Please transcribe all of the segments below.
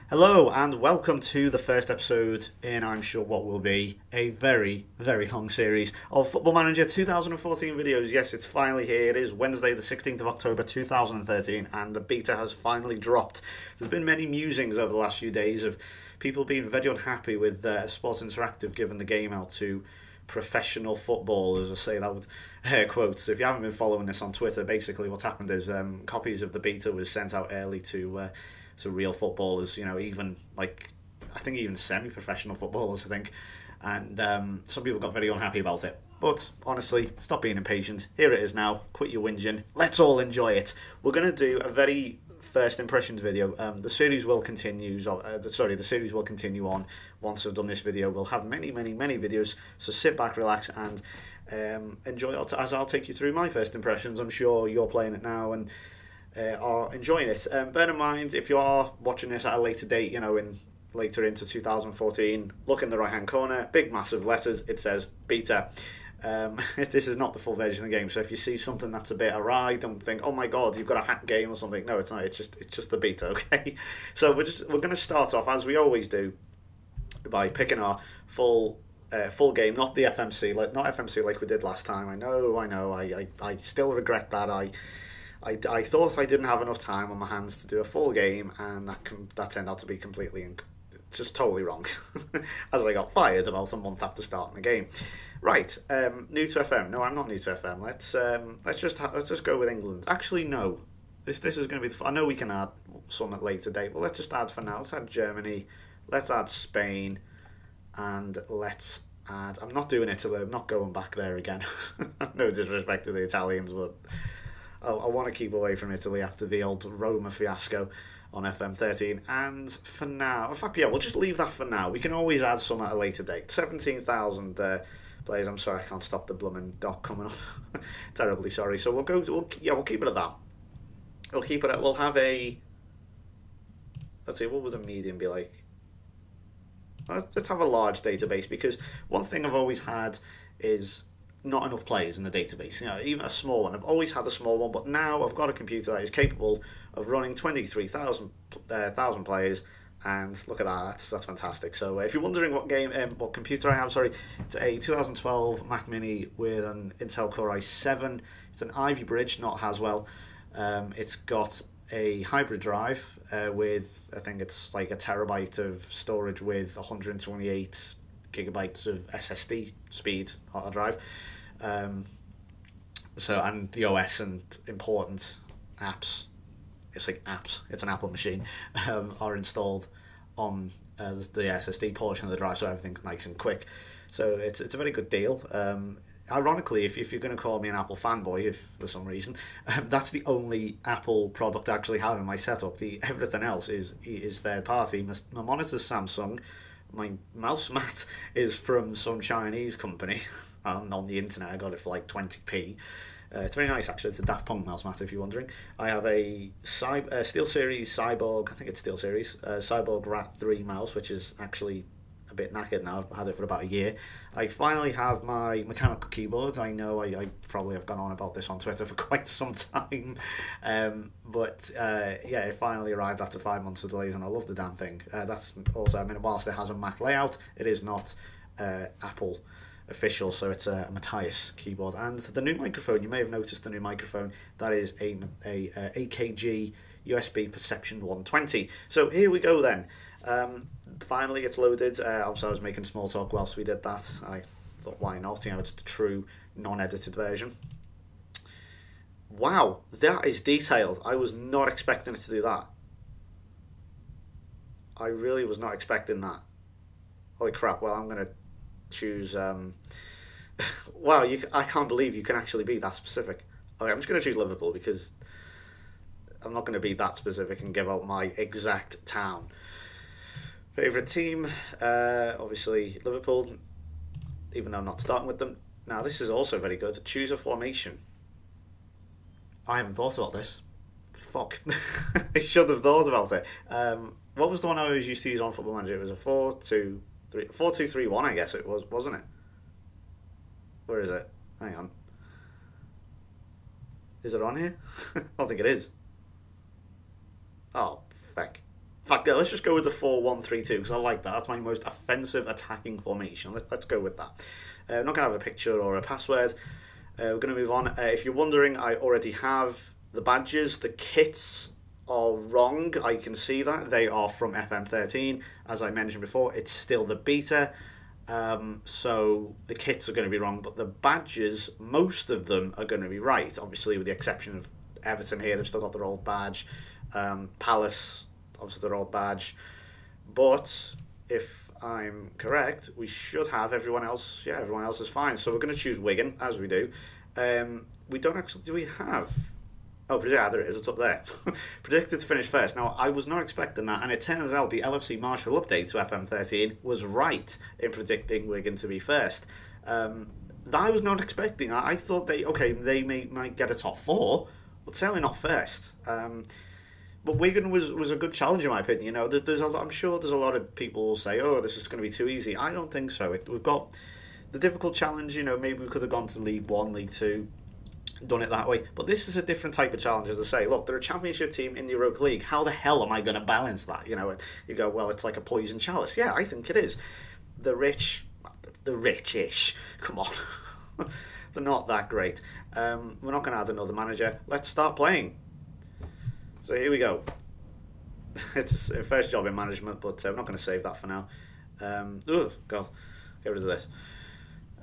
Hello and welcome to the first episode in, I'm sure, what will be a very, very long series of Football Manager 2014 videos. Yes, it's finally here. It is Wednesday the 16th of October 2013 and the beta has finally dropped. There's been many musings over the last few days of people being very unhappy with Sports Interactive giving the game out to professional footballers. I say that with air quotes. If you haven't been following this on Twitter, basically what's happened is copies of the beta was sent out early to real footballers, even I think even semi-professional footballers, I think, and some people got very unhappy about it. But honestly, stop being impatient. Here it is now. Quit your whinging. Let's all enjoy it. We're gonna do a very first impressions video. The series will continue. The series will continue on once I've done this video. We'll have many videos. So sit back, relax, and enjoy it as I'll take you through my first impressions. I'm sure you're playing it now and are enjoying it. Bear in mind, if you are watching this at a later date, later into 2014, look in the right hand corner, big massive letters, it says beta. This is not the full version of the game, so if you see something that's a bit awry, don't think, oh my god, you've got a hack game or something. No, it's not. It's just the beta. Okay, so we're going to start off as we always do by picking our full game, not the FMC, not FMC like we did last time. I know. I still regret that. I thought I didn't have enough time on my hands to do a full game, and that turned out to be completely just totally wrong. As I got fired about a month after starting the game. Right, new to FM. No, I'm not new to FM. Let's just go with England. Actually, no. This is going to be. I know we can add some at later date, but let's just add for now. Let's add Germany. Let's add Spain, and let's add. I'm not doing Italy. I'm not going back there again. No disrespect to the Italians, but I want to keep away from Italy after the old Roma fiasco on FM13. And for now, in fact, yeah, we'll just leave that for now. We can always add some at a later date. 17,000 players. I'm sorry, I can't stop the blooming doc coming up. Terribly sorry. So we'll keep it at that. We'll keep it at. We'll have a. Let's see, what would the median be like? Let's have a large database, because one thing I've always had is not enough players in the database. Even a small one. I've always had a small one, but now I've got a computer that is capable of running 23,000 players, and look at that. That's fantastic. So if you're wondering what computer I have, sorry, it's a 2012 Mac Mini with an Intel Core i7. It's an Ivy Bridge, not Haswell. It's got a hybrid drive with, I think it's like a terabyte of storage with 128 gigabytes of SSD speed hard drive. And the OS and important apps, it's like apps, it's an Apple machine, are installed on the SSD portion of the drive, so everything's nice and quick. So it's a very good deal. Ironically, if you're going to call me an Apple fanboy, if for some reason, that's the only Apple product I actually have in my setup. Everything else is third party. My monitor's Samsung. My mouse mat is from some Chinese company on the internet. I got it for like 20p. It's very nice, actually. It's a Daft Punk mouse mat, if you're wondering. I have a SteelSeries Cyborg, I think it's SteelSeries, Cyborg Rat 3 mouse, which is actually a bit knackered now. I've had it for about a year. I finally have my mechanical keyboard. I know I probably have gone on about this on Twitter for quite some time. But it finally arrived after 5 months of delays, and I love the damn thing. That's also, whilst it has a Mac layout, it is not Apple official, so it's a Matthias keyboard. And the new microphone, you may have noticed the new microphone, that is a AKG USB Perception 120. So here we go then. Finally it's loaded. Obviously I was making small talk whilst we did that. I thought, why not? It's the true non-edited version. Wow, that is detailed. I was not expecting it to do that. I really was not expecting that. Holy crap. Well, I'm going to choose wow, I can't believe you can actually be that specific. Okay, I'm just going to choose Liverpool, because I'm not going to be that specific and give out my exact town. Favourite team, obviously Liverpool, even though I'm not starting with them. Now this is also very good. Choose a formation. I haven't thought about this. Fuck. I should have thought about it. What was the one I always used to use on Football Manager? It was a 4-2-3-1, I guess it was, wasn't it? Where is it? Hang on. Is it on here? I don't think it is. Oh, feck. fact, yeah, let's just go with the 4-1-3-2 because I like that. That's my most offensive attacking formation. Let's go with that. I'm not going to have a picture or a password. We're going to move on. If you're wondering, I already have the badges. The kits are wrong. I can see that. They are from FM13. As I mentioned before, it's still the beta. So the kits are going to be wrong, but the badges, most of them are going to be right. Obviously, with the exception of Everton here, they've still got their old badge. Palace, obviously their old badge. But if I'm correct, we should have everyone else. Yeah, everyone else is fine. So we're going to choose Wigan, as we do. We don't actually, do we have... Oh, yeah, there it is. It's up there. Predicted to finish first. Now, I was not expecting that, and it turns out the LFC Marshall update to FM13 was right in predicting Wigan to be first. That I was not expecting. I thought they might get a top 4, but certainly not first. But Wigan was a good challenge in my opinion. You know, I'm sure there's a lot of people who say, "Oh, this is going to be too easy." I don't think so. We've got the difficult challenge. You know, maybe we could have gone to League 1, League 2. Done it that way, but this is a different type of challenge. As I say, look, they're a championship team in the Europa League. How the hell am I going to balance that? You know, you go, well, it's like a poison chalice. Yeah, I think it is. The rich-ish, come on, they're not that great. We're not going to add another manager. Let's start playing. So here we go. It's a first job in management, but I'm not going to save that for now. Oh God, get rid of this.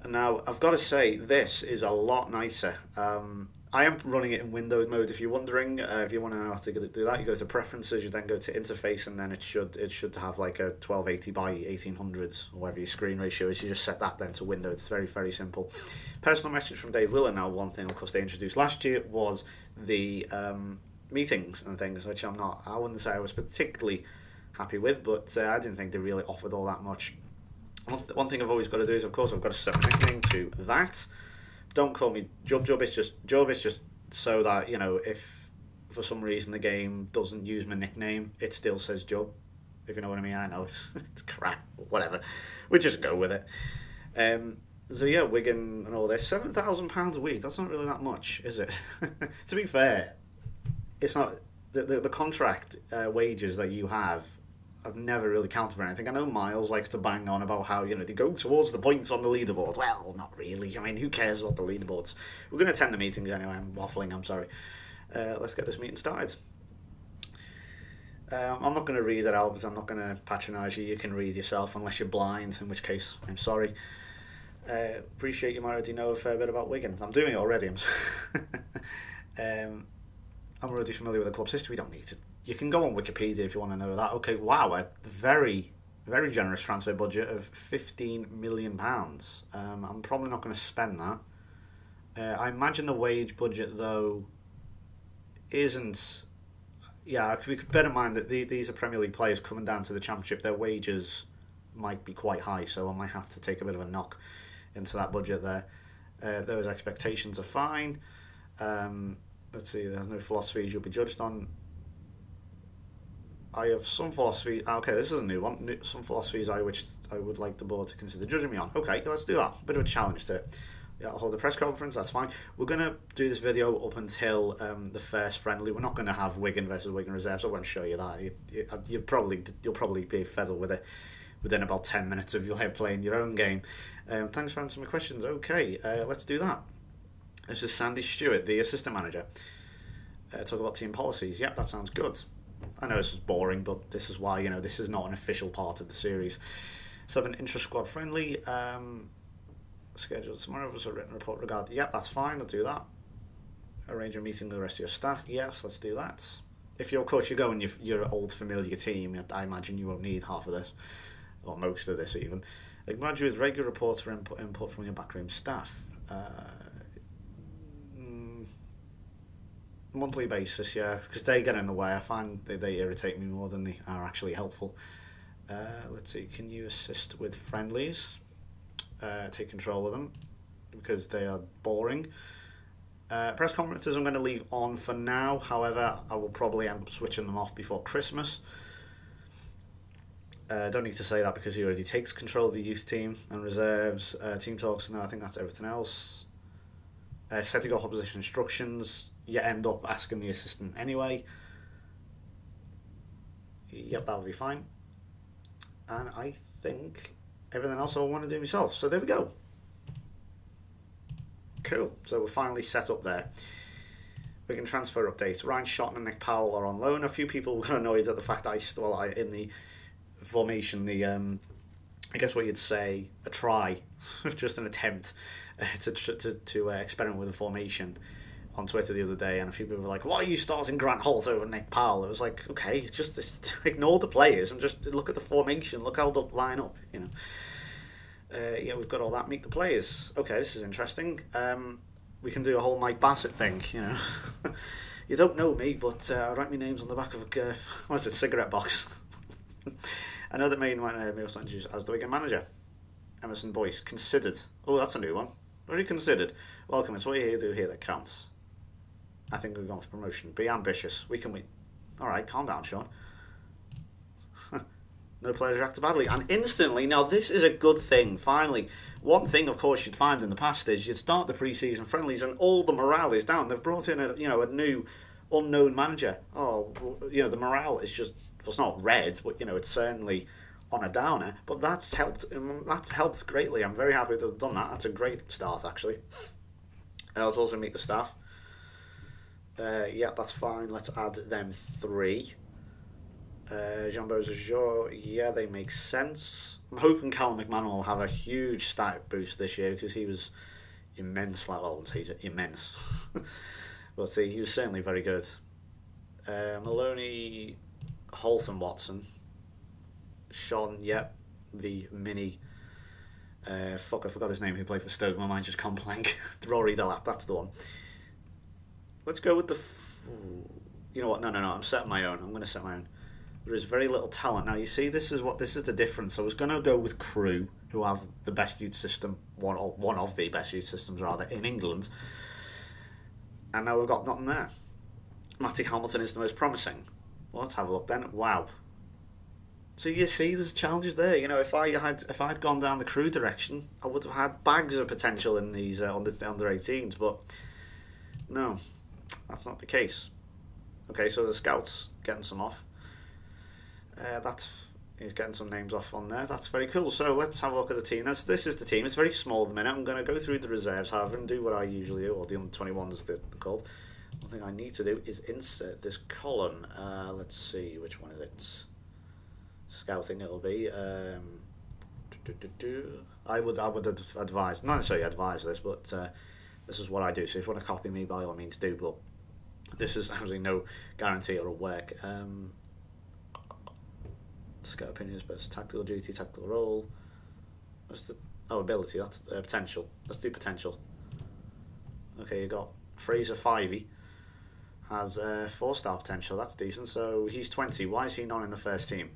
Now, I've got to say, this is a lot nicer. I am running it in Windows mode, if you're wondering. If you want to know how to do that, you go to Preferences, you then go to Interface, and then it should have like a 1280 by 1800s, or whatever your screen ratio is. You just set that then to Windows. It's very, very simple. Personal message from Dave Willer. Now, one thing, of course, they introduced last year was the meetings and things, which I wouldn't say I was particularly happy with, but I didn't think they really offered all that much. One thing I've always got to do is, of course, I've got to set my nickname to that. Don't call me Jub. Jub is just so that, you know, if for some reason the game doesn't use my nickname, it still says Jub. If you know what I mean. I know it's crap, whatever. We just go with it. So yeah, Wigan and all this. £7,000 a week. That's not really that much, is it? To be fair, it's not the contract wages that you have. I've never really counted for anything. I know Miles likes to bang on about how, you know, they go towards the points on the leaderboard. Well, not really. I mean, who cares about the leaderboards? We're going to attend the meetings anyway. I'm waffling, I'm sorry. Let's get this meeting started. I'm not going to read it out because I'm not going to patronise you. You can read yourself unless you're blind, in which case, I'm sorry. Appreciate you might already know a fair bit about Wigan. I'm doing it already. I'm already familiar with the club's history. We don't need to. You can go on Wikipedia if you want to know that. Okay, wow, a very, very generous transfer budget of £15 million. I'm probably not going to spend that. I imagine the wage budget, though, isn't... Yeah, we could bear in mind that these are Premier League players coming down to the Championship. Their wages might be quite high, so I might have to take a bit of a knock into that budget there. Those expectations are fine. Let's see, there's no philosophies you'll be judged on. I have some philosophies. Okay, this is a new one. Some philosophies I would like the board to consider judging me on. Okay, let's do that. Bit of a challenge to it. Yeah, I'll hold a press conference. That's fine. We're gonna do this video up until the first friendly. We're not gonna have Wigan versus Wigan reserves. I won't show you that. You'll probably be fiddled with it within about 10 minutes of you playing your own game. Thanks for answering my questions. Okay, let's do that. This is Sandy Stewart, the assistant manager. Talk about team policies. Yep, that sounds good. I know this is boring, but this is why, you know, this is not an official part of the series. So an intra-squad friendly. Scheduled tomorrow for a written report regarding... Yep, that's fine, I'll do that. Arrange a meeting with the rest of your staff. Yes, let's do that. If you're, of course, you go in your old familiar team, I imagine you won't need half of this, or most of this even. Acknowledge you with regular reports for input from your backroom staff. Monthly basis, yeah, because they get in the way. I find they irritate me more than they are actually helpful. Let's see, can you assist with friendlies? Take control of them because they are boring. Press conferences I'm going to leave on for now. However, I will probably end up switching them off before Christmas. Don't need to say that because he already takes control of the youth team and reserves. Team talks, no, I think that's everything else. Setting up opposition instructions, you end up asking the assistant anyway. Yep, that'll be fine. And I think everything else I want to do myself. So there we go. Cool. So we're finally set up there. We can transfer updates. Ryan Shotton and Nick Powell are on loan. A few people got annoyed at the fact I in the formation, the I guess what you'd say, a try, just an attempt to experiment with a formation on Twitter the other day, and a few people were like, "Why are you starting Grant Holt over Nick Powell?" It was like, okay, just ignore the players and just look at the formation, look how they'll line up, you know. Yeah, we've got all that. Meet the players. Okay, this is interesting. We can do a whole Mike Bassett thing, you know. You don't know me, but I write my names on the back of a what is it, cigarette box. I know that main might be also introduced as the Wigan manager. Emerson Boyce considered. Oh, that's a new one. Very considered. Welcome. It's what you do here that counts. I think we've gone for promotion. Be ambitious. We can win. All right, calm down, Sean. No players reacted badly, and instantly. Now this is a good thing. Finally, one thing, of course, you'd find in the past is you'd start the pre-season friendlies and all the morale is down. They've brought in a new unknown manager. Oh, the morale is just, well, it's not red, but it's certainly on a downer. But that's helped. That's helped greatly. I'm very happy that they've done that. That's a great start, actually. Let's also meet the staff. Yeah, that's fine. Let's add them 3. Jean-Beau Zajor, yeah, they make sense. I'm hoping Callum McMahon will have a huge stat boost this year because he was immense. Like, well, I wouldn't say immense, but he was certainly very good. Maloney, Holt and Watson. Sean, yep, the mini. I forgot his name. Who played for Stoke? My mind just gone blank. Rory Delap, that's the one. Let's go with the. You know what? No. I'm setting my own. I'm going to set my own. There is very little talent. Now, you see, this is the difference. I was going to go with Crewe, who have the best youth system, one of the best youth systems, rather, in England. And now we've got nothing there. Matty Hamilton is the most promising. Well, let's have a look then. Wow. So you see, there's challenges there. If I had gone down the Crewe direction, I would have had bags of potential in these under 18s, but no, that's not the case. Okay, so the scouts getting some off. He's getting some names off on there. That's very cool. So let's have a look at the team. This is the team. It's very small at the minute. I'm going to go through the reserves, however, and do what I usually do, or the under 21s as they're called. One thing I need to do is insert this column. Let's see, which one is it? Scouting it'll be. I would advise, not necessarily advise this, but this is what I do. So if you want to copy me, by all means do. But this is actually no guarantee it'll work. Scout opinions, but it's tactical duty, tactical role. What's the ability? That's potential. Let's do potential. Okay, you got Fraser Fivey has 4-star potential. That's decent. So he's 20. Why is he not in the first team?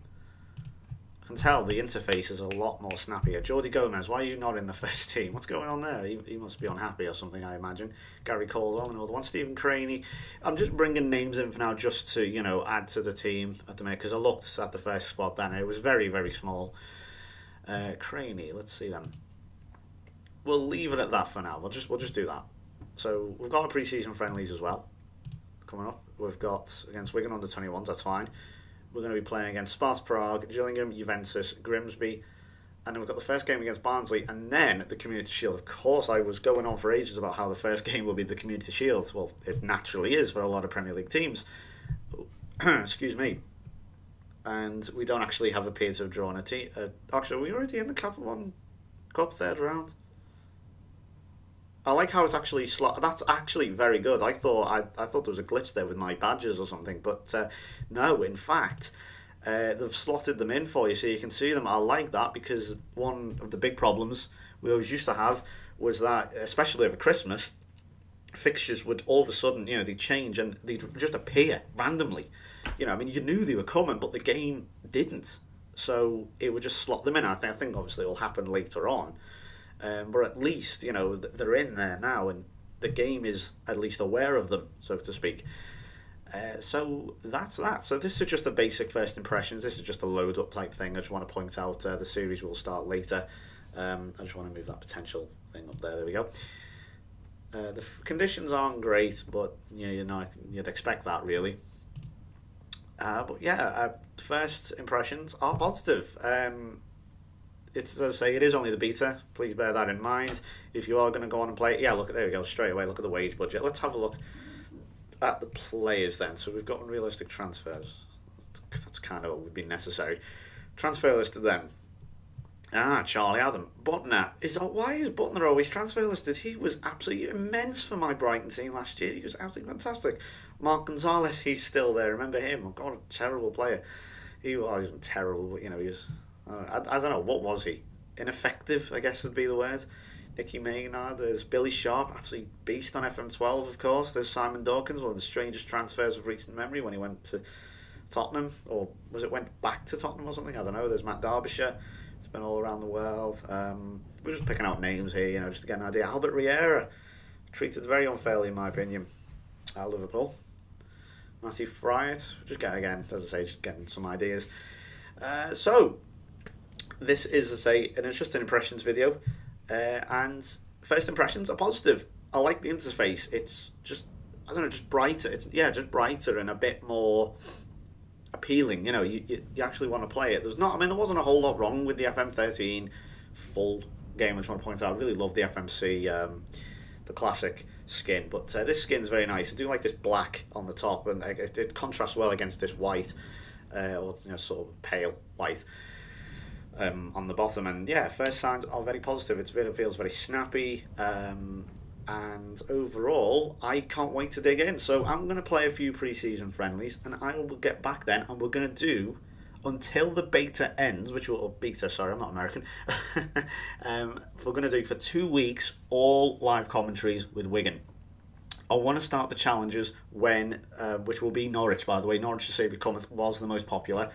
I can tell the interface is a lot more snappier. Jordi Gomez, why are you not in the first team? What's going on there? He must be unhappy or something, I imagine. Gary Caldwell, another one. Stephen Craney. I'm just bringing names in for now just to, add to the team at the minute, because I looked at the first squad then and it was very, very small. Craney, let's see them. We'll leave it at that for now. We'll just do that. So we've got our pre-season friendlies as well coming up. We've got against Wigan under 21s, that's fine. We're going to be playing against Sparta Prague, Gillingham, Juventus, Grimsby, and then we've got the first game against Barnsley, and then the Community Shield. Of course, I was going on for ages about how the first game will be the Community Shield. Well, it naturally is for a lot of Premier League teams. Excuse me. And we don't actually have appeared to have drawn a team. Actually, are we already in the Cup third round? I like how it's actually that's actually very good. I thought there was a glitch there with my badges or something, but no, in fact, they've slotted them in for you so you can see them. I like that because one of the big problems we always used to have was that, especially over Christmas, fixtures would all of a sudden, they change and they'd just appear randomly. I mean, you knew they were coming, but the game didn't. So it would just slot them in. I think obviously it will happen later on. But at least, they're in there now and the game is at least aware of them, so to speak. So that's that. So this is just the basic first impressions. This is just a load up type thing. I just want to point out the series will start later. I just want to move that potential thing up there. There we go. The conditions aren't great, but you'd expect that really. But yeah, first impressions are positive. It's, as I say, it is only the beta. Please bear that in mind. If you are going to go on and play it, yeah, look, there we go, straight away, look at the wage budget. Let's have a look at the players then. So we've got unrealistic transfers. That's kind of what would be necessary. Transfer listed then. Charlie Adam. Butner. Why is Butner always transfer listed? He was absolutely immense for my Brighton team last year. He was absolutely fantastic. Mark Gonzalez, he's still there. Remember him? Oh, God, a terrible player. He wasn't terrible, but, you know, he was... I don't know, what was he? Ineffective, I guess would be the word. Nicky Maynard, there's Billy Sharp, absolutely beast on FM12, of course. There's Simon Dawkins, one of the strangest transfers of recent memory when he went to Tottenham, or was it went back to Tottenham or something? I don't know. There's Matt Derbyshire. It's been all around the world. We're just picking out names here, you know, just to get an idea. Albert Riera, treated very unfairly in my opinion at Liverpool. Matty Fryatt, again, as I say, just getting some ideas. So, this is, as I say, an interesting impressions video, and first impressions are positive. I like the interface. It's just, I don't know, just brighter. It's, yeah, just brighter and a bit more appealing. You know, you actually want to play it. There wasn't a whole lot wrong with the FM13 full game. I just want to point out, I really love the FMC, the classic skin, but this skin's very nice. I do like this black on the top, and it contrasts well against this white, or, you know, sort of pale white on the bottom. And yeah, first signs are very positive. It feels very snappy, and overall I can't wait to dig in. So I'm going to play a few pre-season friendlies, and I will get back then, and we're going to do, until the beta ends, sorry, I'm not American, we're going to do for 2 weeks all live commentaries with Wigan. I want to start the challenges when, which will be Norwich, by the way. Norwich to Save Your Cometh was the most popular.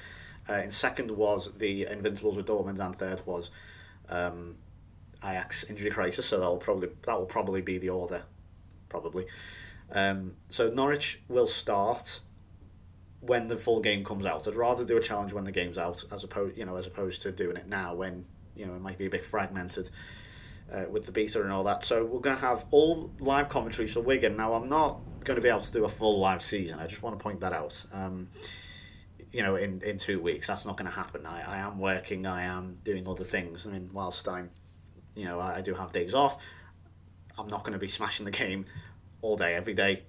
In second was the Invincibles with Dortmund, and third was Ajax Injury Crisis. So that will probably be the order, probably. So Norwich will start when the full game comes out. I'd rather do a challenge when the game's out, as opposed to doing it now when, you know, it might be a bit fragmented with the beta and all that. So we're going to have all live commentaries for Wigan. Now, I'm not going to be able to do a full live season. I just want to point that out. You know, in 2 weeks, that's not going to happen. I am working. I am doing other things. I mean, whilst I do have days off, I'm not going to be smashing the game all day, every day,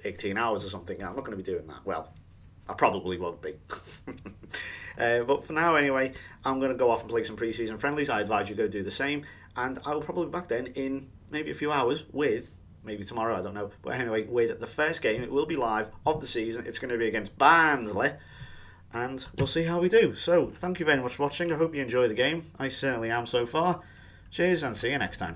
18 hours or something. I'm not going to be doing that. Well, I probably won't be. But for now, anyway, I'm going to go off and play some pre-season friendlies. I advise you go do the same. And I will probably be back then in maybe a few hours with, maybe tomorrow, I don't know. But anyway, with the first game, it will be live of the season. It's going to be against Barnsley. And we'll see how we do. So, thank you very much for watching. I hope you enjoy the game. I certainly am so far. Cheers, and see you next time.